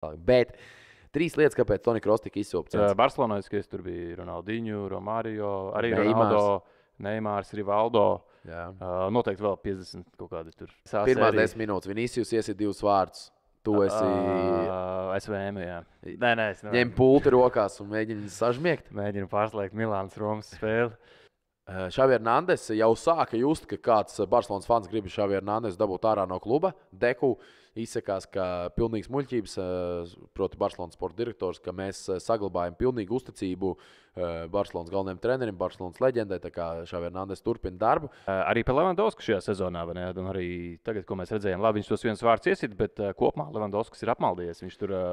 Bet 3 lietas, kāpēc Toni Kroos tika izsūpts. Barcelonā tur bija Ronaldinho, Romario, arī Neimārs. Ronaldo, Neimārs, Rivaldo. Jā. Noteikti vēl 50 kaut kādi tur. Pirmās 10 minūtes Vinicius iesit 2 vārdus. Tu esi SVM, jā. Nē, es nevaru. ņem pulti rokās un mēģini sažmiegt. Mēģinu pārslēgt Milānas Romas spēli. Xavi Hernandez jau sāka just, ka kāds Barcelonas fans grib Xavi Hernandez dabūt ārā no kluba. Deku izsakās, ka pilnīgs muļķības, proti Barcelonas sporta direktors, ka mēs saglabājam pilnīgu uzticību Barcelonas galvenajam trenerim, Barcelonas leģendai, tā kā Xavi Hernandez turpina darbu. Arī par Levandovsku šajā sezonā, vai ne? Un arī tagad, ko mēs redzējām, labi, viņš tos viens vārds iesit, bet kopumā Levandovskis ir apmaldījies.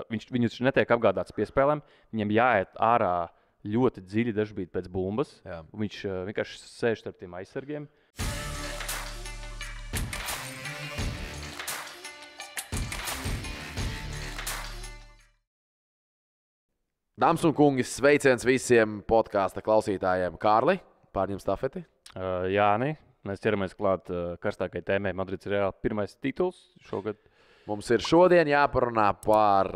Viņus netiek apgādāts piespēlēm, viņam jāiet ārā ļoti dziļi dažkārt pēc bumbas. Jā. Viņš vienkārši sēž starp tiem aizsargiem. Dāmas un kungi, sveiciens visiem podkāsta klausītājiem. Kārli, pārņem stafeti. Jāni, mēs ķeramies klāt karstākajai tēmai. Madrids Reāla pirmais tituls šogad. Mums ir šodien jāparunā par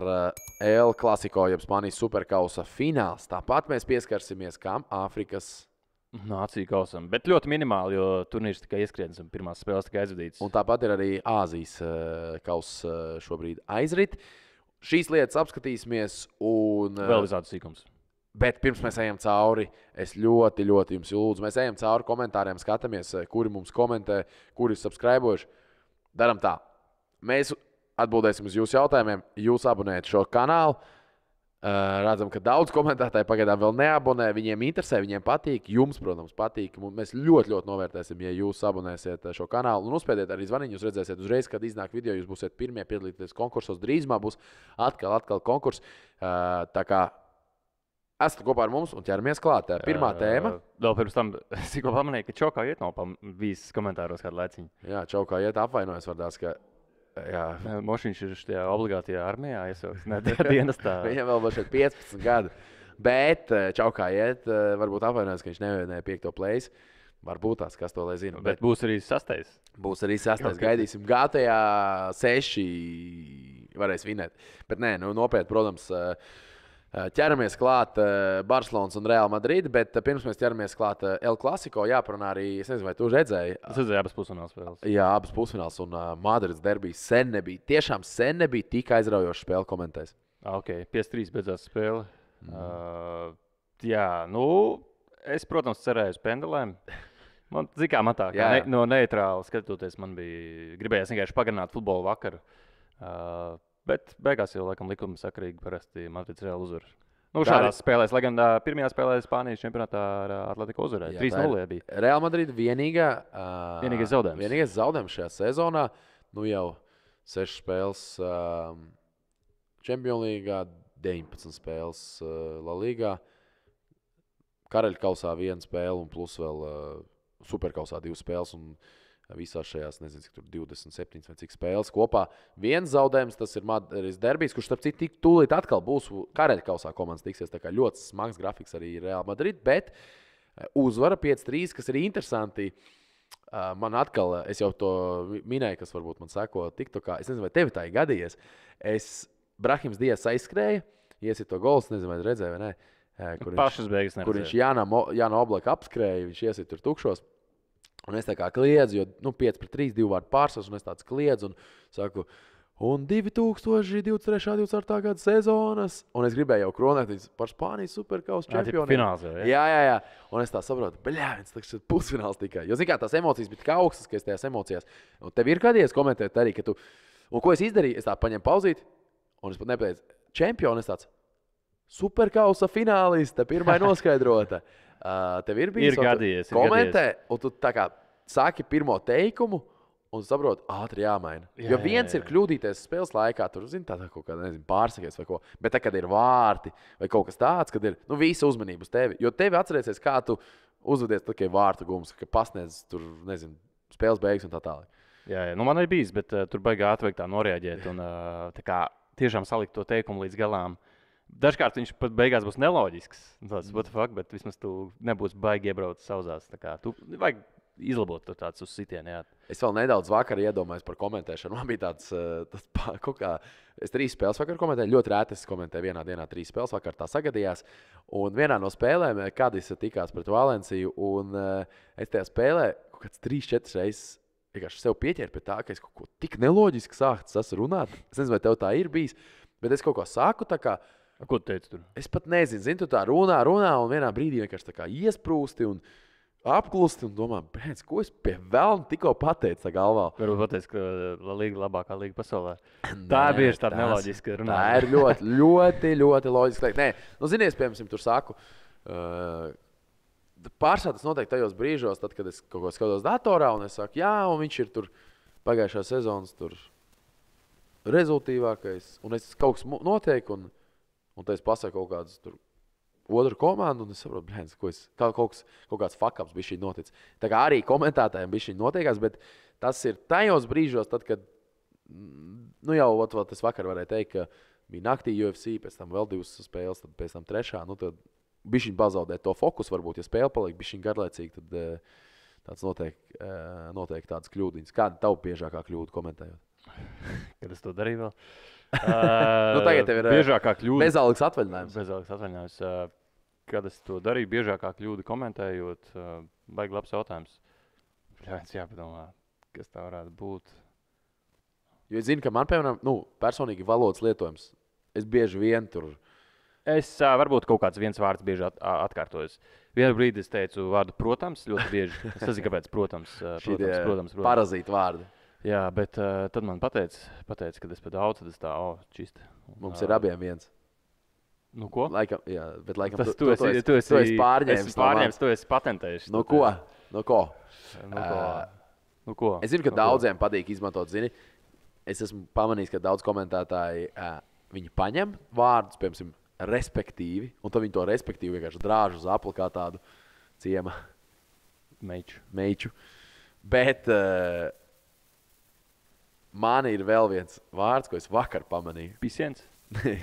El Clasico, jeb Spānijas superkausa fināls. Tāpat mēs pieskarsimies kam Āfrikas nāciju kausam, bet ļoti minimāli, jo turnīrs tikai ieskriens un pirmās spēles tikai aizvadītas. Un tāpat ir arī Āzijas kausa šobrīd aizrit. Šīs lietas apskatīsimies un vēl visādi sīkums. Bet pirms mēs ejam cauri, es ļoti jums lūdzu, mēs ejam cauri komentāriem, skatāmies, kuri mums komentē, kuri ir subscribojuši. Daram tā. Mēs atbildēsim uz jūsu jautājumiem. Jūs abonējat šo kanālu. Redzam, ka daudz komentētāji pagaidām vēl neabonē. Viņiem interesē, viņiem patīk. Jums, protams, patīk. Mēs ļoti novērtēsim, ja jūs abonēsiet šo kanālu. Un uzspēdiet arī zvaniņu. Jūs redzēsiet uzreiz, kad iznāk video. Jūs būsiet pirmie piedalīties konkursos. Drīzumā būs atkal konkurss. Tā kā esat kopā ar mums un ķeramies klāt. Pirmā tēma. Vēl pirms tam es tikko pamanīju, ka Čokā iet nav bijis komentāros kādu laiciņu. Jā, Čokā iet apvainojas vārdās, ka Mošiņš ir šajā obligātajā armijā iesaukts. Nē, dienestā. Viņam vēl būs 15 gadu. Bet Čaukā iet, varbūt apvainojas, ka viņš nevienēja 5. place. Varbūt tās, kas to lai zina. Bet būs arī 6. Būs arī 6. Gaidīsim. GTA 6 varēs vinēt. Bet nē, nopietni, protams, ķeramies klāt Barcelonas un Real Madrid, bet pirms mēs ķeramies klāt El Clasico, jāparunā arī, es nezinu, vai tu redzēji. Es redzēju abas pusfināls spēles. Jā, abas pusfināls un Madrids derbijas tiešām sen nebija tik aizraujoša spēle komentēs. Ok, 5-3 beidzās spēle. Jā, es, protams, cerēju uz pendelēm. Man tā kā no neitrāla skatoties, man bija gribējās vienkārši pagarināt futbola vakaru. Bet beigās jau laikam likuma sakarīgi parasti Madrids Reāla uzvar. Šādās spēlēs, lai gan pirmajā spēlē Spānijas čempionātā ar Atletico uzvarēja. 3-0 bija. Real Madrid vienīgais zaudējums šajā sezonā. Jau 6 spēles Champions League, 19 spēles La Ligā. Karaļkausā 1 spēle un plus vēl Superkausā 2 spēles. Un visās šajās, nezinu, cik tur 27 vai cik spēles kopā. Viens zaudējums, tas ir Madrids derbijs, kurš starp citu tūlīt atkal būs Karaļkausā komandas tiksies. Tā kā ļoti smags grafiks arī Real Madrid, bet uzvara 5-3, kas ir interesanti. Man atkal, es jau to minēju, kas varbūt man seko TikTokā. Es nezinu, vai tevi tā ir gadījies. Brahims Dias aizskrēja, iesit to gols, nezinu, vai redzēju vai nē. Kur viņš Jāna Oblaka apskrēja, viņš iesit tur tukšos. Un es tā kā kliedzu, jo 5-3, 2 vārdu pārsvars, un es tāds kliedzu un saku, un 2023. gada sezonas, un es gribēju jau kronēt par Spānijas superkausa čempionu. Fināls jau, jā. Un es tā saprotu, viens tas ir pusfināls tikai. Jo, zini kā, tās emocijas bija tik augstas, ka es tajās emocijās. Un tev ir kādreiz komentēt arī, ka tu, un ko es izdarīju, es tā paņēmu pauzīt, un es pat nepateicu, čempionu, es tāds superkausa finālista, pirmā noskaidrota. Tev ir bijis gadījies, komentē, un tu tā kā sāki pirmo teikumu un saproti, ātri jāmaina. Jo viens ir kļūdīties spēles laikā, tur, zini, tā kaut kā, nezinu, pārsakies vai ko, bet tā, kad ir vārti vai kaut kas tāds, kad ir, visa uzmanība uz tevi. Jo tevi atcerēsies, kā tu uzvedies tikai vārtu gums, ka pasniedz tur, nezinu, spēles beigas un tā tālāk. Jā, man arī bijis, bet tur baigā ātri tā noreaģēt un tā kā tiešām salikt to teikumu līdz galām. Dažkārt viņš pat beigās būs neloģisks. Tas what the fuck, bet vismaz tu nebūsi baigi iebraucis sauzās. Tā kā tu vajag izlabot tāds uz sitienu. Jā. Es vēl nedaudz vakar iedomājos par komentēšanu. Man bija tāds kaut kā, es 3 spēles vakar komentēju. Ļoti rēti es komentēju vienā dienā 3 spēles. Vakar tā sagadījās. Un vienā no spēlēm Kadis tikās pret Valenciju. Un es tajā spēlē kaut kāds 3-4 reizes vienkārši sev pieķēru pie tā, ka es kaut ko tik neloģiski sāku runāt. Es nezinu, vai tev tā ir bijis, bet es kaut ko saku tā kā. Ko tu teici tur? Es pat nezinu, tu tā runā, un vienā brīdī vienkārši tā kā iesprūsti un apklusti un domā, ko es pie velna tikko pateicu tā galvā. Varbūt pateicu, ka La Liga labākā līga pasaulē. Tā ir bieži tāda neloģiska runā. Tā ir ļoti, ļoti, ļoti loģiski. Nē, zinies, piemēram, tur saku, pārsvarā tas notiek tajos brīžos, tad, kad es kaut ko skatos datorā un es saku, jā, un viņš ir tur pagājušā sezonas tur rezultīvākais, un es kaut kas notiek, un tad es pasaku kaut kādus tur otru komandu, un es saprotu, kaut kāds fuck-ups bija šī noticis. Tā kā arī komentētājiem bija šī notiekās, bet tas ir tajos brīžos, tad, kad, tas vakar varēja teikt, ka bija naktī UFC, pēc tam vēl 2 spēles, tad pēc tam 3. Tad bija šī pazaudēt to fokusu, varbūt, ja spēle paliek, bija šī garlaicīgi, tad tāds notiek tādas kļūdiņas. Kāda tavu biežākā kļūda komentējot? Kad es to darīju vēl? Tagad tev ir biežākā kļūda. Bezalīgs atvaļinājums. Bezalīgs atvaļinājums. Kad es to darīju, biežākā kļūda komentējot, baigi labs jautājums. Ļaujies jāpadomā, kas tā varētu būt. Jo es zinu, ka man, piemēram, personīgi valodas lietojums, es bieži vien tur. Es varbūt kaut kāds viens vārds bieži atkārtojos. Vienu brīdi es teicu vārdu protams, ļoti bieži. Es nezinu, kāpēc protams. Protams. Parazīti vārdi. Jā, bet tad man pateica, kad es pa daudz, tad es tā, čist. Mums ir abiem viens. Nu ko? Laikam, jā, bet laikam tas tu esi pārņēmis. Tu esi patentējis. No ko? Nu ko? Es zinu, ka daudziem patīk izmantot, zini. Es esmu pamanījis, ka daudz komentētāji viņi paņem vārdus, piemēram, respektīvi, un tad viņi to respektīvi vienkārši drāž uz apli kā tādu ciema meiču. Bet man ir vēl viens vārds, ko es vakar pamanīju. Pisiens?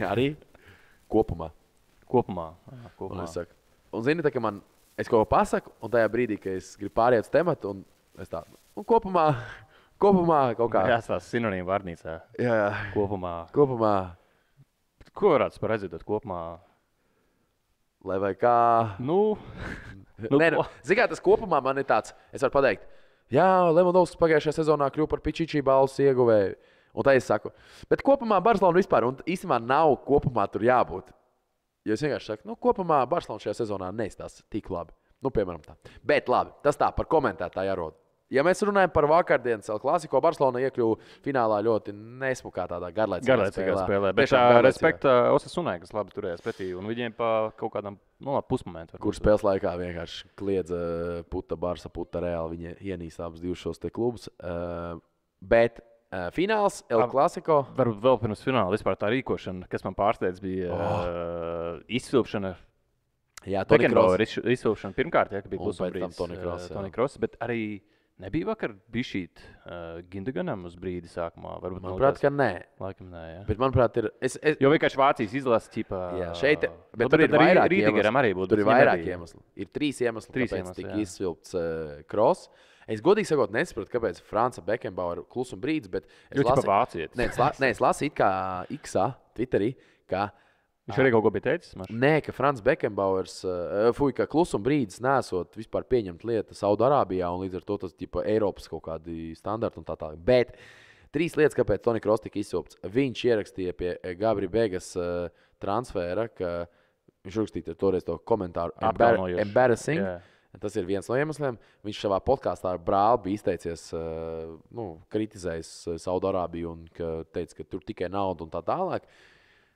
Arī kopumā. Un es saku, un zini, tā, ka es kaut ko pasaku, un tajā brīdī, ka es gribu pāriet uz tematu, un es tā, un kopumā kaut kā. Jā, tās sinonīma vārnīcā. Jā. Kopumā. Ko varētu paredzēt kopumā? Lai vai kā. Zini, kā tas kopumā man ir tāds, es varu pateikt, jā, Levandovskis pagājušajā sezonā kļuva par Pičiči balvas ieguvēju. Un tā es saku, bet kopumā Barcelona vispār, un īstenībā nav kopumā tur jābūt. Jo es vienkārši saku, kopumā Barcelona šajā sezonā neizstās tik labi. Piemēram tā. Bet labi, tas tā par komentētāju jāroda. Ja mēs runājam par vakardienas El Clasico, Barcelona iekļuva finālā ļoti nesmukā tādā garlaicīgā spēlē. Bet respekta Osasunai, kas labi turējās pretī, un viņiem pa kaut kādam pusmomentu. Kur spēles laikā vienkārši kliedza puta Barsa, puta Real, viņi ienīst abus divus šos te klubus. Bet fināls El Clasico. Varbūt vēl pirms fināla vispār tā rīkošana, kas man pārsteidz, bija izsvilpšana. Jā, Toni Kroos. Izsvilpšana pirmkārt, ja, ka bija klusumbrīdis Toni Kroos, bet arī nebija vakar bišķīt Gindoganam uz brīdi sākumā. Manuprāt, ka nē. Laikam nē, jā. Bet manuprāt ir. Jo vienkārši Vācijas izlases ķipā. Jā, šeit. Bet tur ir vairāk Rīdigeram arī būtu. Tur ir vairāk iemesli. Ir 3 iemesli, kāpēc tika izsvilpts Kroos. Es godīgi sakot, nesaprotu, kāpēc Franca Beckenbauer klusuma brīdis, bet es lasu it kā X-ā, Twitterī, ka viņš arī kaut ko bija teicis? Nē, ka Frans Beckenbauers, ka klusuma brīdis nesot vispār pieņemt lietu Saudarābijā, un līdz ar to tas ģipa Eiropas kaut kādi standarti un tā tālāk. Bet 3 lietas, kāpēc Toni Kroos tika izsvilpts. Viņš ierakstīja pie Gabri Begas transfēra, ka viņš rakstīja toreiz to komentāru embarrassing. Yeah. Tas ir viens no iemesliem. Viņš savā podkāstā ar brāli bija izteicies, kritizējis Saudarābiju un teica, ka tur tikai nauda un tā tālāk.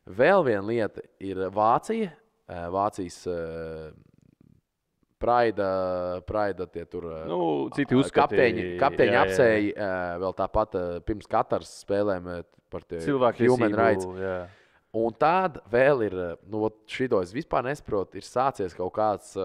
Vēl viena lieta ir Vācija. Vācijas Praida tie tur kapteiņi apsēja vēl tāpat pirms Kataras spēlēm par tie human rights. Yeah. Un tāda vēl ir, šito es vispār nesaprotu, ir sācies kaut kāds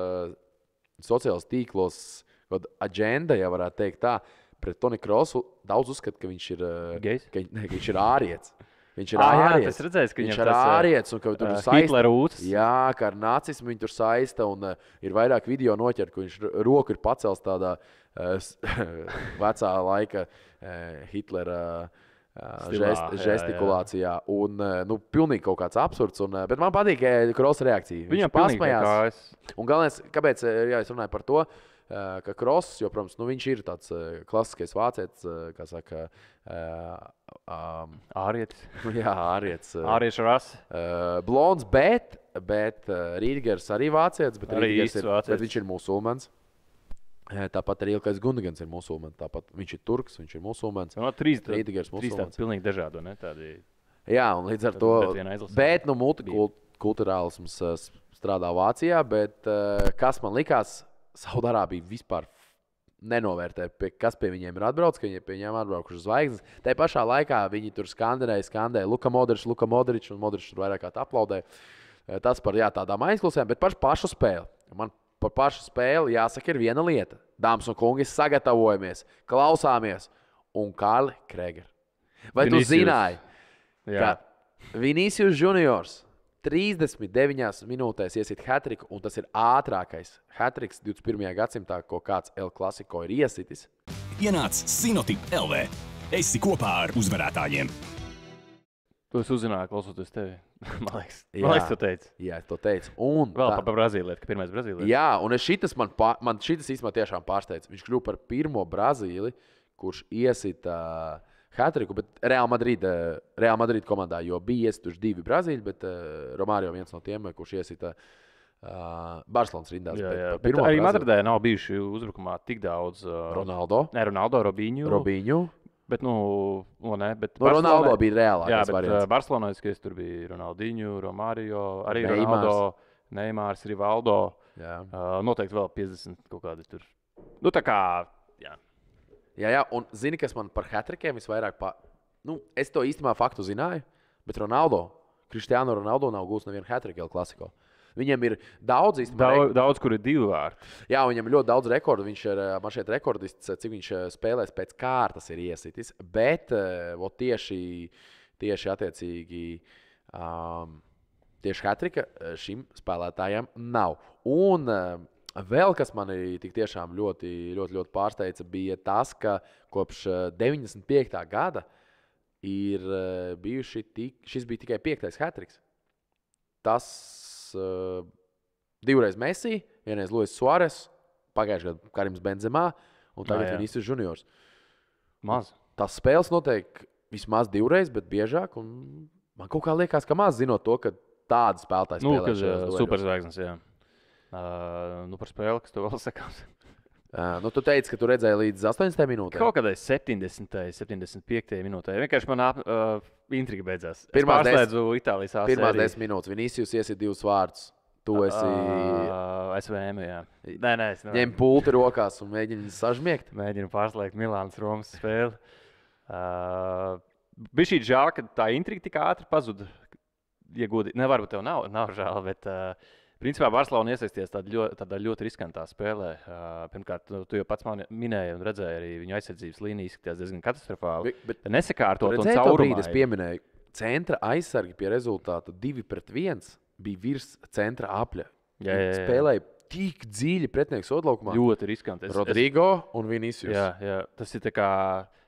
sociālos tīklos, kaut aģenda, ja varētu teikt tā, pret Toni Krosu daudz uzskata, ka viņš ir gejs? Ka viņš ir ārietis. Viņš ir ārietis. Es redzēju, ka viņš ir ārietis un ka tur saista. Hitlera ūtas. Jā, kā ar nacismu viņi tur saista un ir vairāk video noķert, ka viņš roku ir pacels tādā vecā laika Hitlera žestikulācijā. Un, pilnīgi kaut kāds absurds. Bet man patīk Krosa reakcija. Viņam pasmējās. Un galvenais, kāpēc es runāju par to, ka Kross, jo, protams, viņš ir tāds klasiskais vācietis, kā saka, ārietis. Jā, ārietis. Āriešu rase. Blonds, bet Rīdgers arī vācietis, bet viņš ir musulmanis. Tāpat arī Ilkais Gundagans ir musulmanis. Tāpat viņš ir turks, viņš ir musulmanis. Rīdgers musulmanis. Trīs pilnīgi dažādi, ne? Tādi... Jā, un līdz ar to. Bet multikulturālisms strādā Vācijā, bet kas man likās, Saudārābija vispār nenovērtē, kas pie viņiem ir atbraucis, ka viņi pie viņiem atbraukuši zvaigznes. Tā pašā laikā viņi tur skandēja Luka Modričs, un Modričs tur vairāk kā aplaudēja. Tas par tādām aizklausēm, bet par pašu spēli. Man par pašu spēli jāsaka ir viena lieta. Dāmas un kungi, sagatavojamies, klausāmies. Un Kārli Kreger. Vai Vinicius. Tu zināji, ka Vinicius Juniors 39 minūtēs iesit hat-triku, un tas ir ātrākais hat-triks 21. gadsimtā, ko kāds El Clasico ir iesitis. Ienāc Sinotip LV. Esi kopā ar uzvarētājiem. To es uzzināju, klausoties tevi. Man liekas, tu teici. Jā, es to teicu. Un vēl par Brazīliju, ka pirmais Brazīlija. Jā, un man šitas īstenībā tiešām pārsteidz. Viņš kļuva par pirmo Brazīli, kurš iesita hat-triku, bet Real Madrid komandā, jo bija iestituši 2 Brazīļi, bet Romario viens no tiem, kurš iesita Barcelonas rindās. Bet arī Madridē nav bijuši uzbrukumā tik daudz Ronaldo, Robinho. Bet, bet Ronaldo bija reālākais variants. Bet Barcelonā tur bija Ronaldinho, Romario, arī Ronaldo, Neimārs, Rivaldo. Noteikti vēl 50 kaut kādi tur. Tā kā, Jā, un zini, kas man par hat-trikiem visvairāk es to īstenībā faktu zināju, bet Cristiano Ronaldo nav gūs nevienu hat-triku El Clasico. Viņam ir daudz īstenībā. Daudz, kur ir 2 vārti. Jā, viņam ir ļoti daudz rekordu. Viņš ir man šeit rekordists, cik viņš spēlēs pēc kārtas ir iesitis. Bet tieši attiecīgi tieši hat-trika šim spēlētājam nav. Un vēl kas mani tik tiešām ļoti, ļoti, ļoti pārsteidza, bija tas, ka kopš 95. gada ir bijuši šis bija tikai 5. hat-triks. Tas 2 reizes Messi, 1 reiz Luis Suarez, pagājušajā gadā Karims Benzemā un tagad Vinicius Juniors. Maz. Tas spēles notiek vismaz 2 reizes, bet biežāk. Un man kaut kā liekas, ka maz zinot to, ka tāda spēlētāja spēlē šajos dueļos. Superzvaigznes, jā. Par spēli, kas tev vēl sakās. Tu teici, ka tu redzēji līdz 80. minūtē. Kaut kādai 70. 75. minūtē. Vienkārši man intriga beidzās. Es pārslēdzu Itālijas A sēriju. Pirmās 10 minūtes. Vinicius iesit 2 vārdus. Tu esi... SVM, jā. Nē, es ņem pulti rokās un mēģini sažmiegt. Mēģinu pārslēgt Milānas Romas spēli. Bija šī žēl, ka tā intriga tik ātri pazuda. Varbūt tev nav žēl, bet... Principā Barcelona iesaisties tādā ļoti riskantā spēlē. Pirmkārt, tu jau pats man minēji un redzēji arī viņu aizsardzības līniju izskatījās diezgan katastrofāli. Nesakārtot un caurumā. Es pieminēju, centra aizsargi pie rezultāta 2-1 bija virs centra apļa. Spēlēja tik dziļi pretinieks odlaukumā. Ļoti riskanti. Rodrigo un Vinicius. Jā. Tas ir tā kā,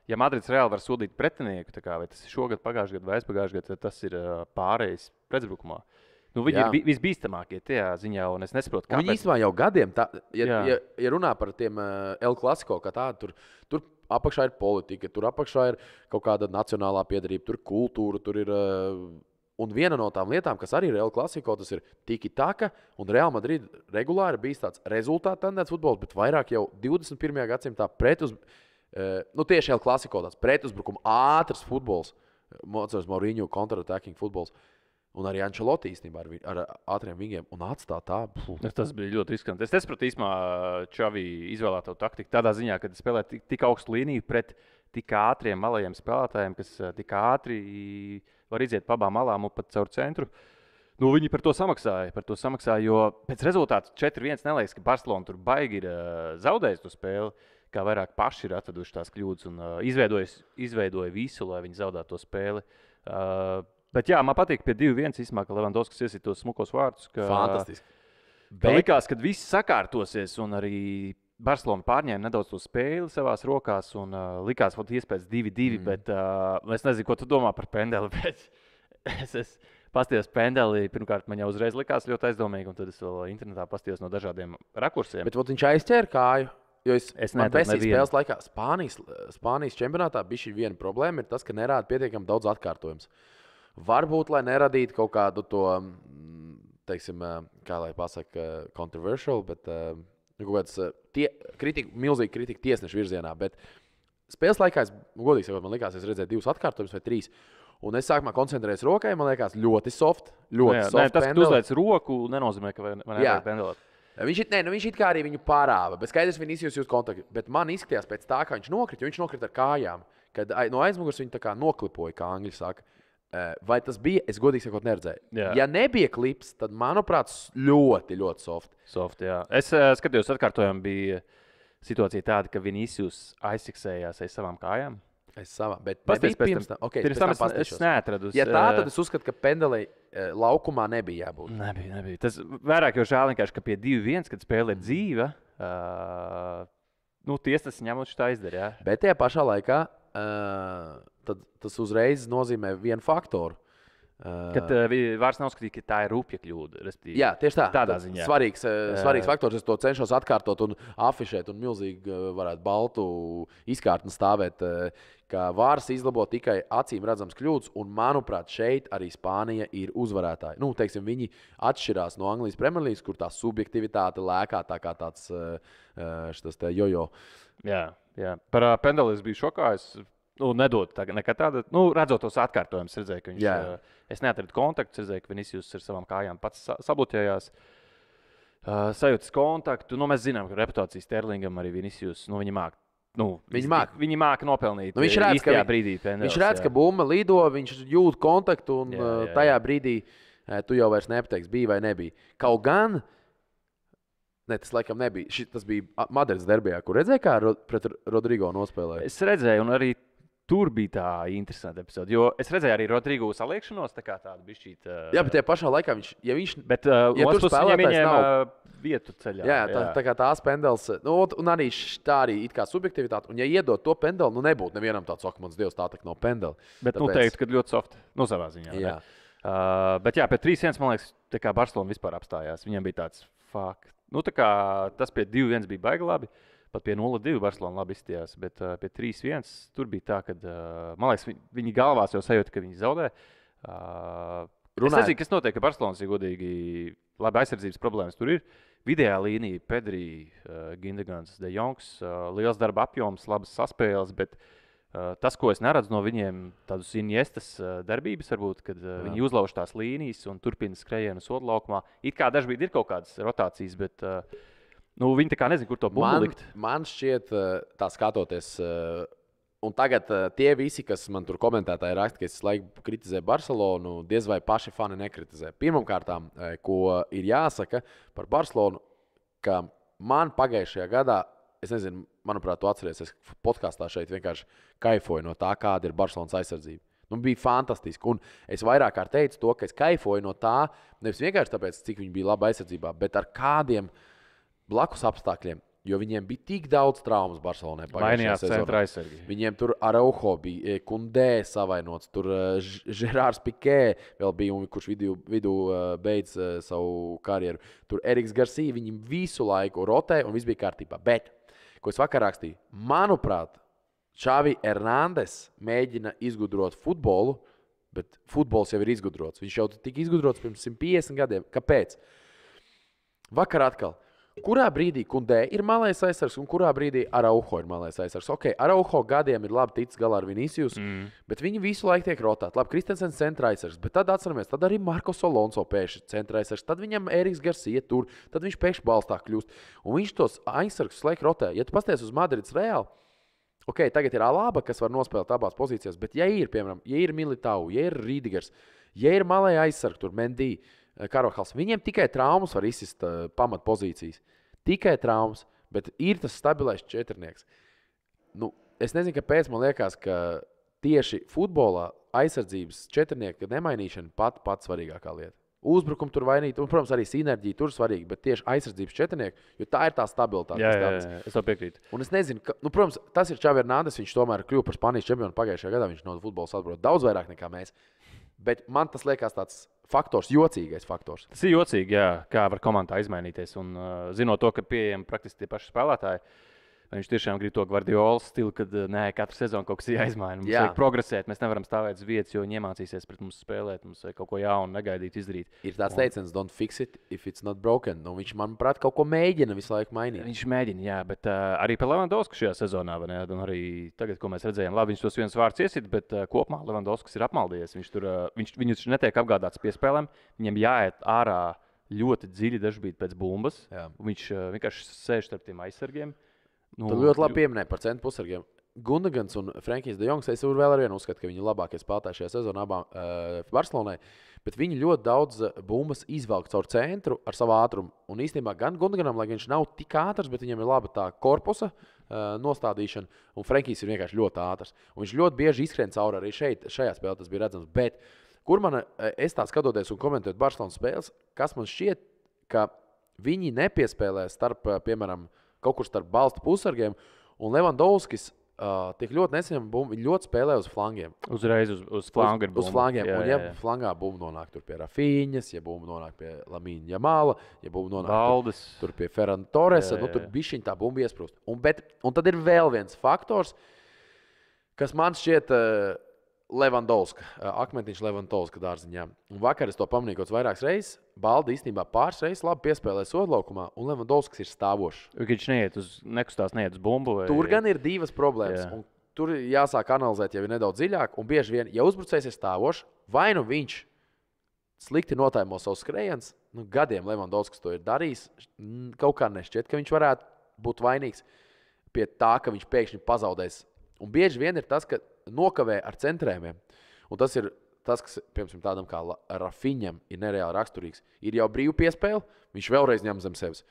ja Madrids Reāli var sodīt pretinieku, vai tas ir šogad, pagājušajā gadā vai aizpagājušajā gadā, tad tas ir pārējais pretuzbrukumā. Viņi ir visbīstamākie tajā ziņā, un es nesaprotu, kāpēc. Viņi īstenībā jau gadiem, ja runā par tiem El Clasico, kā tādu, tur apakšā ir politika, tur apakšā ir kaut kāda nacionālā piedarība, tur kultūra, tur ir... Un viena no tām lietām, kas arī ir El Clasico, tas ir tiki-taka, un Real Madrid regulāri bijis tāds rezultātu tendēts futbols, bet vairāk jau 21. gadsimtā tieši El Clasico tāds pretuzbrukuma ātrs futbols, Mourinho counter-attacking futbols. Un arī Ancelotti īstenībā ar ātriem vingiem un atstāt tā. Tas bija ļoti riskanti. Es nesaprotu īstenībā Čavi izvēlēto taktiku tādā ziņā, kad spēlē tik augstu līniju pret tik ātriem malajiem spēlētājiem, kas tik ātri var iziet pa abām malām un pat caur centru. Viņi par to samaksāja, jo pēc rezultātu 4-1 neliekas, ka Barcelona tur baigi ir zaudējis to spēli, kā vairāk paši ir atveduši tās kļūdas un izveidoja visu, lai viņi zaudētu to spēli. Bet jā, man patīk pie 2-1 īstenībā, ka Levandovskis iesit tos smukos vārdus. Fantastiski. Likās, ka viss sakārtosies un arī Barcelona pārņēma nedaudz to spēli savās rokās un likās, ka iespējas 2-2, bet es nezinu, ko tu domā par pendeli, bet es pastījos pendeli, pirmkārt man jau uzreiz likās ļoti aizdomīgi, un tad es vēl internetā pastījos no dažādiem rakursiem. Bet viņš aizķēra kāju. Jo es neatradu spēles laikā Spānijas čempionātā bija šī viena problēma, ir tas, ka nerāda pietiekami daudz atkārtojumus. Varbūt, lai neradītu kaut kādu to, teiksim, kā lai pasaka, controversial, bet kaut kāds milzīgi kritika tiesnešu virzienā. Bet spēles laikā, godīgi sakot, man likās, es redzēju 2 atkārtojumus vai 3. Un es sākumā koncentrējos rokai, man liekas, ļoti soft. Tas, ka tu uzliec roku, nenozīmē, ka nevajag pendelēt. Viņš it kā arī viņu parāva, bet skaidrs, ka Vinicius jūt kontaktu. Bet man izskatījās pēc tā, kā viņš nokrita, jo viņš nokrita ar kājām. Kad no aizmugures viņu tā kā noklipoja, kā angļu saka. Vai tas bija? Es godīgi sakot, neredzēju. Jā. Ja nebija klips, tad, manuprāt, ļoti, ļoti soft. Soft, jā. Es skatījos, atkārtojumā bija situācija tāda, ka Vinicius aizfiksējās aiz savām kājām. Bet pirms tam. Okay, es neatradu. Ja tā, tad es uzskatu, ka pendelei laukumā nebija jābūt. Nebija. Tas vairāk jau žēl vienkārši, ka pie 2-1, kad spēle ir dzīva, tiesnesis ņemot šitā izdara. Jā. Bet tajā pašā laikā tad tas uzreiz nozīmē vienu faktoru. Kad vairs nav skatīt, ka tā ir rupja kļūda. Jā, tieši tā. Tādā ziņā. Svarīgs faktors. Es to cenšos atkārtot un afišēt un milzīgi varētu baltu izkārtni stāvēt, ka vārs izlabo tikai acīm redzams kļūdas. Un, manuprāt, šeit arī Spānija ir uzvarētāji. Teiksim, viņi atšķirās no Anglijas Premjerlīgas, kur tā subjektivitāte lēkā tā kā tāds šitas te jojo. Jā. Par pendeli es biju šokā. Nedod nekad tādu, redzot tos atkārtojumus, redzēju, ka viņš, es neatradu kontaktu, redzēju, ka Vinicius ar savām kājām pats sabloķējās. Sajūtas kontaktu, mēs zinām, ka reputācija Sterlingam arī Vinicius, viņi māk. Viņi māk nopelnīt īstajā brīdī. Viņš redz, ka bumba lido, viņš jūt kontaktu un tajā brīdī tu jau vairs nepateiksi, bija vai nebija. Kaut gan, tas laikam nebija, tas bija Madrides derbijā, kur redzēja, kā pret Rodrigo nospēlēja. Es redzēju, un arī tur bija tā interesanta epizode, jo es redzēju arī Rodrigo saliekšanos, tā kā tādu bišķīt. Jā, bet tajā pašā laikā viņš, bet tur spēlētājs nav vietu ceļā. Jā, tā kā tās pendels, un arī tā arī it kā subjektivitāte, un ja iedot to pendeli, nebūtu nevienam tāds, mans Dievs, tā nav pendeli. Bet, teikt, ka ļoti soft, savā ziņā. Jā. Bet jā, pie 3-1, man liekas, tā kā Barcelona vispār apstājās, viņam bija tāds fuck. Tā kā tas pie 2-1 bija baigi labi. Pat pie 0-2 Barcelona labi izstījās, bet pie 3-1 tur bija tā, ka, man liekas, viņi galvās jau sajūta, ka viņi zaudē. Es nezinu, kas notiek, ka Barcelonas ir godīgi labi aizsardzības problēmas. Tur ir vidējā līnija, Pedri, Gindegans, De Jongs, liels darba apjoms, labas saspēles, bet tas, ko es neredzu no viņiem, tādus Iniestas darbības, varbūt, kad viņi uzlauž tās līnijas un turpina skrējienu sodu laukumā. It kā dažbrīd ir kaut kādas rotācijas, bet viņi tā kā nezinu, kur to bumbu likt. Man šķiet, tā skatoties, un tagad tie visi, kas man tur komentētāji raksta, ka es laiku kritizēju Barcelonu, diez vai paši fani nekritizē. Pirmkārtām, ko ir jāsaka par Barcelonu, ka man pagājušajā gadā, es nezinu, manuprāt, tu atceries, es podkāstā šeit vienkārši kaifoju no tā, kāda ir Barcelonas aizsardzība. Bija fantastiski, un es vairāk kārt teicu to, ka es kaifoju no tā, nevis vienkārši tāpēc, cik viņi bija laba aizsardzībā, bet ar kādiem blakus apstākļiem, jo viņiem bija tik daudz traumas Barcelonai pagājušajā sezonā. Viņiem tur Araujo bija, Kundē savainots, tur Gerards Piqué vēl bija, kurš vidū beidz savu karjeru. Tur Eriks Garcia, viņi visu laiku rotē un viss bija kārtībā. Bet, ko es vakar rakstīju, manuprāt, Xavi Hernandez mēģina izgudrot futbolu, bet futbols jau ir izgudrots. Viņš jau tika izgudrots pirms 150 gadiem. Kāpēc? Vakar atkal. Kurā brīdī Kundē ir malais aizsargs un kurā brīdī Araujo ir malais aizsargs? Ok, Araujo gadiem ir labi ticis galā ar Vinicius, bet viņi visu laiku tiek rotāti. Labi, Kristensens centra aizsargs, bet tad atceramies, tad arī Marcos Alonso pēkšņi centra aizsargs, tad viņam Eriks Garcia tur, tad viņš pēkšņi balstā kļūst. Un viņš tos aizsargus laiku rotē. Ja tu pasties uz Madrides Reāli, ok, tagad ir Alaba, kas var nospēlēt abās pozīcijās, bet ja ir, piemēram, ja ir Militao, ja ir Rīdigers, ja ir malai aizsargs, tur Mendy, Karvahals, viņiem tikai traumas var izsist pamatpozīcijas. Tikai traumas, bet ir tas stabilais četrnieks. Es nezinu, kāpēc man liekas, ka tieši futbolā aizsardzības četrnieka nemainīšana pats svarīgākā lieta. Uzbrukumu tur vainīt, un, protams, arī sinerģija tur svarīga, bet tieši aizsardzības četrnieki, jo tā ir tā stabilitāte. Jā, es to piekrītu. Un es nezinu, protams, tas ir Xavi Hernandez, viņš tomēr kļuva par Spānijas čempionu pagājušajā gadā, viņš no futbola saprot daudz vairāk nekā mēs. Bet man tas liekas tāds faktors, jocīgais faktors. Tas ir jocīgi, jā, kā var komandā izmainīties. Un zinot to, ka pieejami praktiski tie paši spēlētāji, viņš tiešām grib to Guardiolas stilu, kad katru sezonu kaut kas jāizmaina. Mums vajag progresēt, mēs nevaram stāvēt uz vietas, jo viņi iemācīsies pret mums spēlēt, mums vajag kaut ko jaunu, negaidīt, izdarīt. Ir tāds teiciens, don't fix it if it's not broken. Nu, viņš, manuprāt, kaut ko mēģina visu laiku mainīt. Viņš mēģina, jā, bet arī par Levandovsku šajā sezonā, ne, un arī tagad, ko mēs redzējām, labi, viņš tos viens vārds iesit, bet kopumā Levandovskis ir apmaldījies. Viņš netiek apgādāts piespēlēm, viņam jāiet ārā ļoti dziļi dažkārt pēc bumbas. Viņš vienkārši sēž starp tiem aizsargiem. Tu ļoti labi pieminēji par centru pusargiem. Gundagans un Frankijs de Jongs, es vēl ar vienu uzskatu, ka viņi ir labākie spēlētāji šajā sezonā abām Barcelonai, bet viņi ļoti daudz bumbas izvelk caur centru ar savu ātrumu. Un īstenībā gan Gundaganam, lai viņš nav tik ātrs, bet viņam ir laba tā korpusa nostādīšana, un Frankijs ir vienkārši ļoti ātrs. Un viņš ļoti bieži izskrien cauri arī šajā spēlē, tas bija redzams. Bet kur es tā skatoties un komentējot Barcelonas spēles, kas man šķiet, ka viņi nepiespēlē starp, piemēram, kaut kur starp balstu pusargiem, un Levandovskis tiek ļoti nesaņem bumbu, viņi ļoti spēlē uz flangiem. Uzreiz uz flangu ir bumba. Uz flangiem, un ja flangā bumba nonāk tur pie Rafiņas, ja bumba nonāk pie Lamīna Jamala, ja bumba nonāk tur pie Ferran Torresa, tur bišķiņ tā bumba iesprūst. Un tad ir vēl viens faktors, kas man šķiet Levandovska, akmentiņš Levandovska dārziņā. Un vakar es to pamanīju kaut vairākas reizes. Balda īstenībā pāris reizes labi piespēlē sodlaukumā, un Levandovskis ir stāvošs. Viņš neiet uz bumbu. Tur gan ir divas problēmas. Tur jāsāk analizēt jau nedaudz dziļāk, un bieži vien, ja uzbrucējs ir stāvošs, vai nu viņš slikti notaimo savus skrējienus, gadiem Levandovskis to ir darījis, kaut kā nešķiet, ka viņš varētu būt vainīgs pie tā, ka viņš pēkšņi pazaudēs. Un bieži vien ir tas, ka nokavē ar centrējumiem. Un tas ir tas, kas, piemēram, tādam kā Rafiņam ir nereāli raksturīgs. Ir jau brīvu piespēle, viņš vēlreiz ņem zem sevis.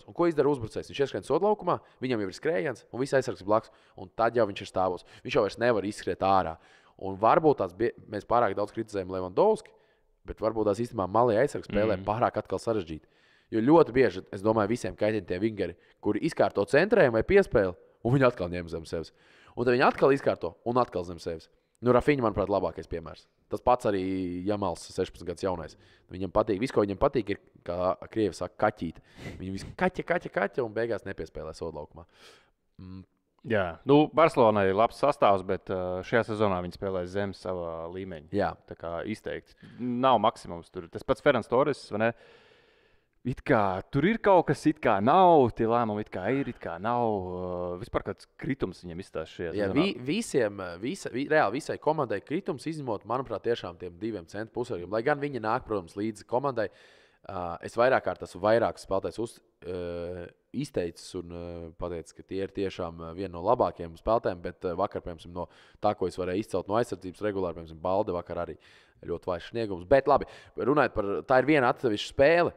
Un ko izdara uzbrucējs? Viņš ieskrien sodlaukumā, viņam jau ir skrējiens, un viss aizsargs blakus, un tad jau viņš ir stāvos. Viņš jau vairs nevar izskriet ārā. Un varbūt mēs pārāk daudz kritizējam Levandovski, bet varbūt tās īstenībā malie aizsargs spēlē pārāk atkal sarežģīti. Jo ļoti bieži, es domāju, visiem kaitina tie vingeri, kuri izkārto centrējumu vai piespēli, un viņi atkal ņem zem sevis. Un tad viņi atkal izkārto un atkal zem sevis. Rafiņa, manuprāt, labākais piemērs. Tas pats arī Jamals, 16 gadus jaunais. Viņam patīk, viss, ko viņam patīk, ir, kā krievi saka, kaķīt. Viņi visu kaķa, un beigās nepiespēlē sodlaukumā. Jā, Barcelonai ir labs sastāvs, bet šajā sezonā viņi spēlē zem savā līmeņa. Jā. Tā kā izteikti. Nav maksimums tur. Tas pats Ferrans Torres, vai ne? It kā tur ir kaut kas, it kā nav, tie lēmumi it kā ir, it kā nav. Vispār kāds kritums viņam izstāsta šajā sezonā. Reāli visai komandai kritums izņemot, manuprāt, tiešām tiem diviem centru pusargiem. Lai gan viņi nāk, protams, līdzi komandai, es vairāk spēlētājs izteicis un pateicis, ka tie ir tiešām viena no labākajiem spēlētājiem, bet vakar, piemēram, no tā, ko es varēju izcelt no aizsardzības regulāri, piemēram, Balde vakar arī ļoti vājš sniegums. Bet labi, runājot par, tā ir viena atsevišķa spēle.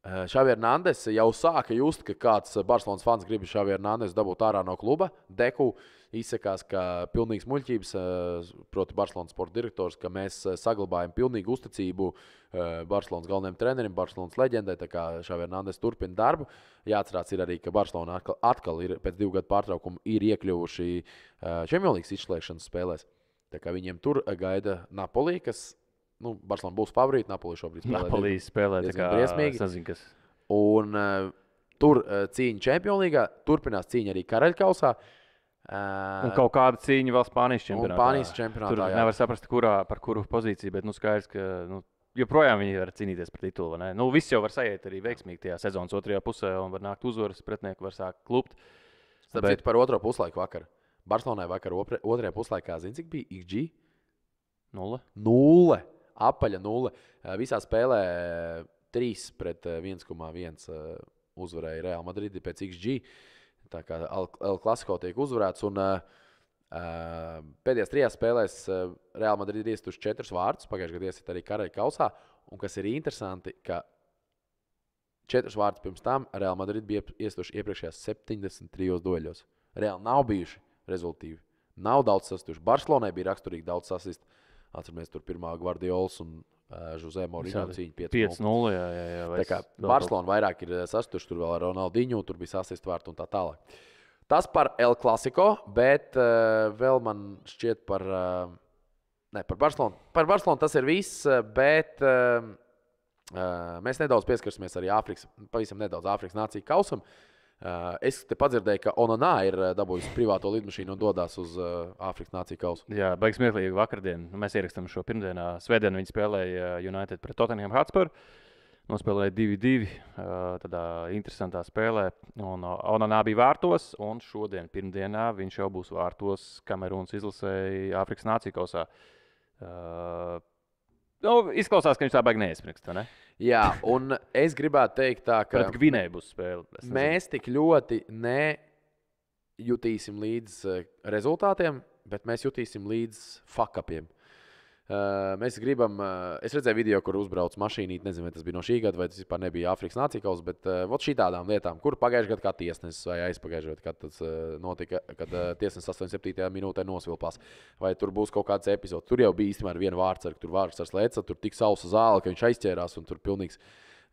Xavi Hernandez jau sāka just, ka kāds Barcelonas fans grib Xavi Hernandez dabūt ārā no kluba. Deku izsakās, ka pilnīgs muļķības, proti Barcelonas sporta direktors, ka mēs saglabājam pilnīgu uzticību Barcelonas galvenajam trenerim, Barcelonas leģendai, tā kā Xavi Hernandez turpina darbu. Jāatcerās ir arī, ka Barcelona atkal ir pēc 2 gadu pārtraukuma ir iekļuvuši Champions League izslēgšanas spēlēs. Tā kā viņiem tur gaida Napoli, kas Barcelona būs favorīti. Napoli šobrīd spēlē briesmīgi. Sazinkas. Un tur cīņa Champions League, turpinās cīņa arī Karaļkausā. Un kaut kāda cīņa vēl Spānijas čempionātā. Tur nevar saprast, par kuru pozīciju, bet skaidrs, ka joprojām viņi var cīnīties par titulu. Viss jau var sajiet arī veiksmīgi tajā sezonas otrajā pusē un var nākt uzvaras, pretinieki var sākt klupt. Starp citu par otro puslaiku vakar. Barcelonai vakar otrajā puslaikā, zini, cik bija XG? 0. Apaļa 0. Visā spēlē 3-1,1 uzvarēja Real Madrid pēc XG. Tā kā El Clasico tiek uzvarēts. Un pēdējās 3 spēlēs Real Madrid ir iestuši 4 vārdus. Pagājušajā gadā iesit arī Karaļkausā. Un kas ir interesanti, ka 4 vārdus pirms tam Real Madrid bija iestuši iepriekšējās 73 dueļos. Real nav bijuši rezultīvi. nav daudz sasistuši. Barcelonai bija raksturīgi daudz sasist. Atceramies, tur pirmā Guardiolas un Jose Mourinho cīņa 5-0. Jā. Tā kā Barcelona vairāk ir sasituši, tur vēl ar Ronaldinho, tur bija sasistu vārtu un tā tālāk. Tas par El Clasico, bet vēl man šķiet par Barcelonu. Par Barcelonu tas ir viss, bet mēs nedaudz pieskarsimies arī pavisam nedaudz Āfrikas nāciju kausam. Es te padzirdēju, ka Onana ir dabūjusi privāto lidmašīnu un dodas uz Āfrikas nāciju kausu. Jā, baigs smieklīgi vakardien. Mēs ierakstām šo pirmdienā. Svētdien viņi spēlēja United pret Tottenham Hotspur. Nospēlēja 2-2 tādā interesantā spēlē. Un Onana bija vārtos, un šodien, pirmdienā, viņš jau būs vārtos Kamerūnas izlasēja Āfrikas nāciju kausā. Izklausās, ka viņš tā baigi neizsprikst, ne? Jā, un es gribētu teikt tā, ka pret Gvinēju būs spēle. Mēs tik ļoti nejutīsim līdz rezultātiem, bet mēs jutīsim līdz fuck-upiem. Mēs gribam, es redzēju video, kur uzbrauc mašīnīt, nezinu, vai tas bija no šī gada, vai tas vispār nebija Āfrikas nāciju kausa, bet šī tādām lietām, kur pagājušajā gadā kā tiesnesis vai aizpagājušajā gadā, kad tas notika, kad tiesnesis 87. minūtē nosvilpās, vai tur būs kaut kāds epizods. Tur jau bija īstenībā ar vienu vārdsargu, tur vārdsargs lēca, tur tik sausa zāle, ka viņš aizķērās un tur pilnīgs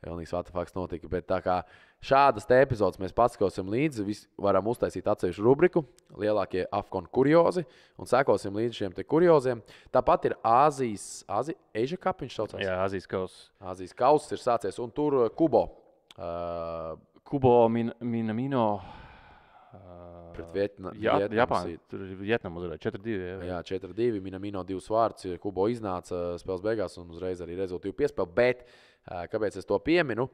vatafaks notika. Bet tā kā šādas te epizodes mēs paskatīsim līdzi, varam uztaisīt atsevišķu rubriku, lielākie Afkon kuriozi, un sekosim līdzi šiem te kurioziem. Tāpat ir Asia Cup, viņš saucās? Jā, Azijas kauss. Azijas kauss ir sācies, un tur Kubo. Kubo Minamino. Pret Japānu. Tur ir Vietnamu uzvarēja 4-2. Jā, 4-2. Minamino 2 vārds. Kubo iznāca spēles beigās un uzreiz arī rezultīvu piespēli. Bet kāpēc es to pieminu?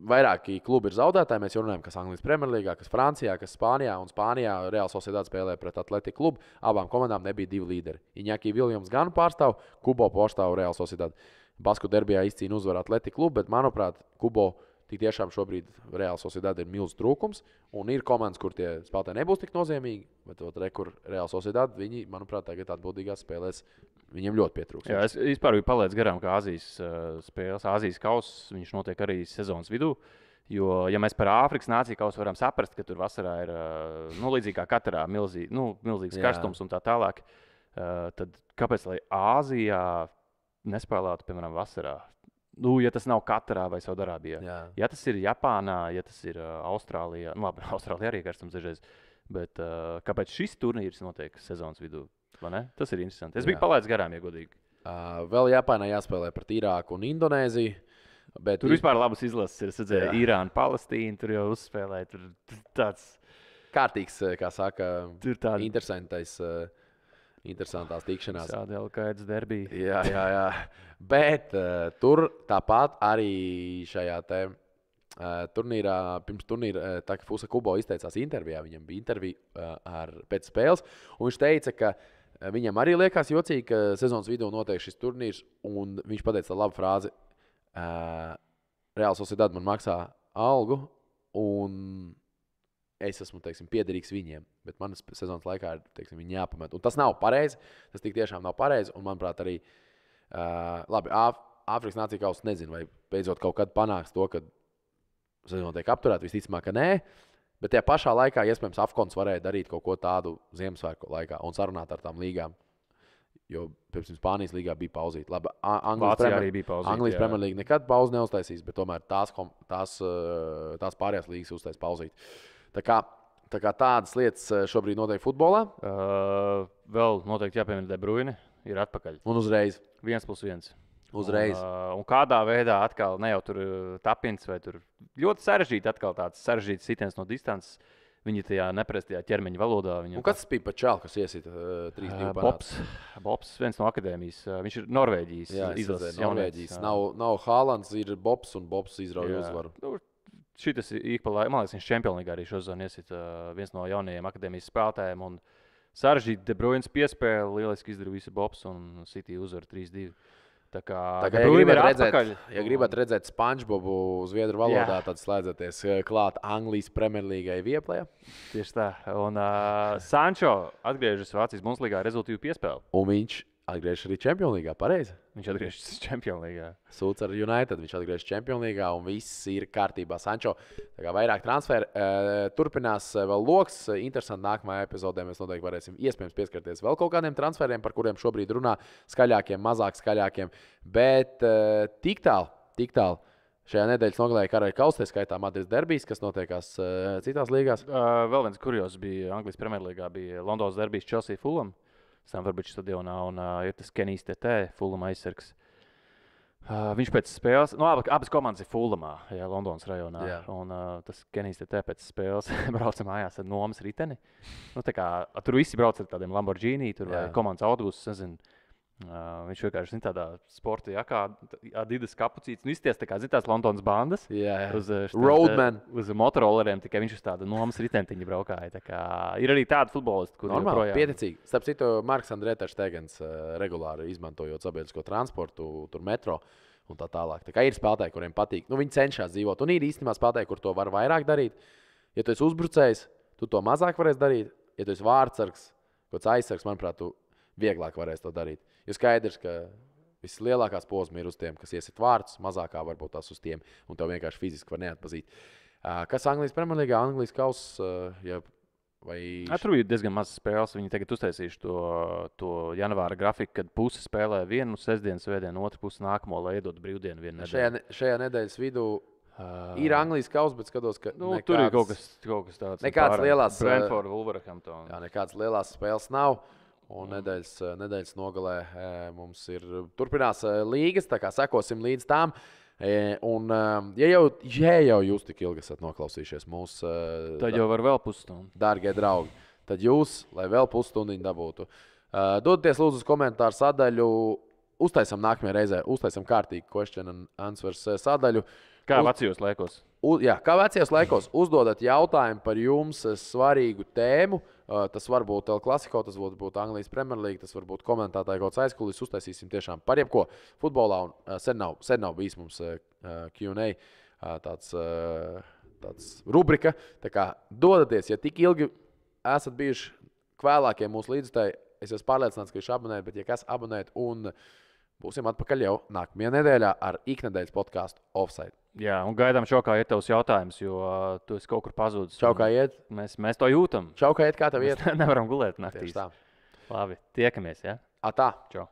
Vairāki klubi ir zaudētāji. Mēs jau runājam, kas Anglijas Premjerlīgā, kas Francijā, kas Spānijā. Un Spānijā Real Sociedad spēlē pret Atletico klubu. Abām komandām nebija 2 līderi. Iñaki Viljams gan pārstāv, Kubo pārstāv Real Sociedad. Basku derbijā izcīna uzvaru Atletico klubu, bet, manuprāt, Kubo tik tiešām šobrīd Real Sociedad ir milzīgs trūkums. Un ir komandas, kur tie spēlētāji nebūs tik nozīmīgi. Bet kur Real Sociedad, viņi, manuprāt, tagad atbildīgās spēlēs, viņiem ļoti pietrūks. Jā, es vispār biju palaidis garām, ka Azijas spēles, Azijas kauss, viņš notiek arī sezonas vidū. Jo, ja mēs par Āfrikas nāciju kausu varam saprast, ka tur vasarā ir līdzīgi kā Katarā milzīgs karstums un tā tālāk, tad kāpēc lai Āzijā nespēlētu, piemēram, vasarā? Ja tas nav Katarā vai Saudarābijā. Ja tas ir Japānā, ja tas ir Austrālijā, labi, Austrālijā arī karstums dažreiz, bet kāpēc šis turnīrs notiek sezonas vidū? Tas ir interesanti. Es biju palaidis garām, ja godīgi. Vēl Japānā jāspēlē pret Irāku un Indonēziju. Bet tur vispār labas izlases ir. Es redzēju, Irānu, Palestīnu, tur jau uzspēlēja. Tur tāds kārtīgs, kā saka, interesantās tikšanās. Tāda Al-Qaidas derbija. Jā. Bet tur tāpat arī šajā turnīrā, pirms turnīra, Takefusa Kubo izteicās intervijā. Viņam bija intervija pēc spēles, un viņš teica, ka viņam arī liekas jocīgi, ka sezonas vidū notiek šis turnīrs, un viņš pateica tādu labu frāzi: Real Sociedad man maksā algu, un es esmu, piederīgs viņiem, bet manas sezonas laikā ir, viņi jāpamet. Un tas nav pareizi, tas tik tiešām nav pareizi, un manuprāt arī, labi, Āfrikas nāciju kausa nezinu, vai beidzot kaut kad panāks to, ka sezona tiek apturēta, visticamāk, ka nē, bet tajā pašā laikā, iespējams, Afkons varēja darīt kaut ko tādu Ziemassvētku laikā un sarunāt ar tām līgām. Jo, piemēram, Spānijas līgā bija pauzīta. Labi, Anglijas Premjerlīga nekad pauzi neuztaisīs, bet tomēr tās pārējās līgas uztais pauzīt. Tā kā tādas lietas šobrīd notiek futbolā. Vēl noteikti jāpiemina De Bruyne, ir atpakaļ. Un uzreiz. 1+1. Uzreiz. Un kādā veidā atkal ne jau tur tapins vai tur ļoti sarežģīti atkal tāds sarežģīts sitiens no distances. Viņi tajā neprestajā ķermeņa valodā. Un kas tas bija pa čālu, kas iesita 3-2 panāca? Bobs, viens no akadēmijas. Viņš ir Norvēģijas izlases. Norvēģijas. Nav Haalands, ir Bobs, un Bobs izrauja uzvaru. Šitas ik pa laikam, man liekas, viņš Čempionlīgā arī šodien iesita viens no jaunajiem akadēmijas spēlētājiem. Un sarežģīti De Bruynes piespēle, lieliski izdarīja visu Bobs un City uzvaru 3-2. Tā kā ja gribat redzēt SpongeBobu zviedru valodā, tad slēdzieties klāt Anglijas Premjerlīgai Vieplajā. Tieši tā. Un Sancho atgriežas Vācijas Bundeslīgā rezultīvu piespēli. Un viņš atgriežas arī Champions League, pareizi? Viņš atgriežas Champions League. Sūds ar United, viņš atgriežas Champions League, un viss ir kārtībā. Sančo, tā kā vairāk transferu. Turpinās vēl loks. Interesanti, nākamajā epizodē mēs noteikti varēsim iespējams pieskarties vēl kaut kādiem transferiem, par kuriem šobrīd runā skaļākiem, mazāk skaļākiem. Bet tik tālu. Šajā nedēļas nogalē Karaļa kausē skaitā Madrides derbijas, kas notiekās citās līgās. Vēl viens kurjos bija Anglijas Premjerlīgā, bija Londonas derbijas Chelsea Fulham. Stamford stadionā un ir tas Kenijs TT, Fulham aizsargs. Viņš pēc spēles, abas komandas ir Fulhamā, Londonas rajonā. Jā. Un tas Kenijs TT pēc spēles brauca mājās ar nomas riteni. Tur visi brauc ar tādiem Lamborghini, tur vai komandas autobusus, nezinu. Viņš vienkārši tādā sporta jakā, Adidas kapucītes. Izties tā kā tās Londonas bandas. Roadman. Uz motorolleriem, tikai viņš uz tādu nomas ritentiņu braukāja. Ir arī tādi futbolisti, kur normāli, pieticīgi. Starp citu, Marks Andrē Terštegens regulāri izmantojot sabiedrisko transportu, tur metro un tā tālāk. Tā kā ir spēlētāji, kuriem patīk. Viņi cenšas dzīvot. Un ir īstenībā spēlētāji, kur to var vairāk darīt. Ja tu esi uzbrucējs, tu to mazāk varēsi darīt. Ja tu esi vārdsargs, kāds aizsargs, manuprāt, tu vieglāk varēs to darīt. Jo skaidrs, ka vislielākās posmas ir uz tiem, kas iesit vārdus, mazākā varbūt tās uz tiem, un tev vienkārši fiziski var neatpazīt. Kas Anglijas Premjerlīgā, Anglijas kausa? Tur ir diezgan maz spēles. Viņi tagad uztaisījuši to janvāra grafiku, kad puse spēlē vienu sestdienu, svētdienu, otru pusi nākamo, lai iedod brīvdienu vienu nedēļu. Šajā nedēļas vidū ir Anglijas kausa, bet skatos, ka tur ir kaut kas tāds. Nekādas lielās Brentford, Wolverhampton. Jā, nekādas lielās spēles nav. Un nedēļas nogalē mums ir turpinās līgas, tā kā sekosim līdz tām. Un, ja jau jūs tik ilgi esat noklausījušies mūsu, tad jau var vēl pusstundu. Dārgie draugi, tad jūs, lai vēl pusstundiņu dabūtu, dodieties lūdzu uz komentāru sadaļu. Uztaisam nākamajā reizē, kārtīgi question and answers sadaļu. Kā vecajos laikos? Kā vecajos laikos uzdodat jautājumu par jums svarīgu tēmu. Tas var būt El Clasico, tas var būt Anglijas Premjerlīga, tas var būt komentētāji kaut kāds aizkulis. Uztaisīsim tiešām par jebko futbolā. Un sen nav bijis mums Q&A tāds rubrika. Tā kā dodaties, ja tik ilgi esat bijuši vēlākie mūsu līdzjutēji, es esmu pārliecināts, ka jūs abonējat, bet ja kas abonēt un būsim atpakaļ jau nākamajā nedēļā ar iknedēļas podcastu Offside. Jā, un gaidām šo, kā iet tavs jautājums, jo tu esi kaut kur pazudis. Čau, kā iet? Mēs to jūtam. Čau, kā iet, kā tev iet? Nevaram gulēt naktīs. Tieši tā. Labi, tiekamies, ja? Tā. Čau.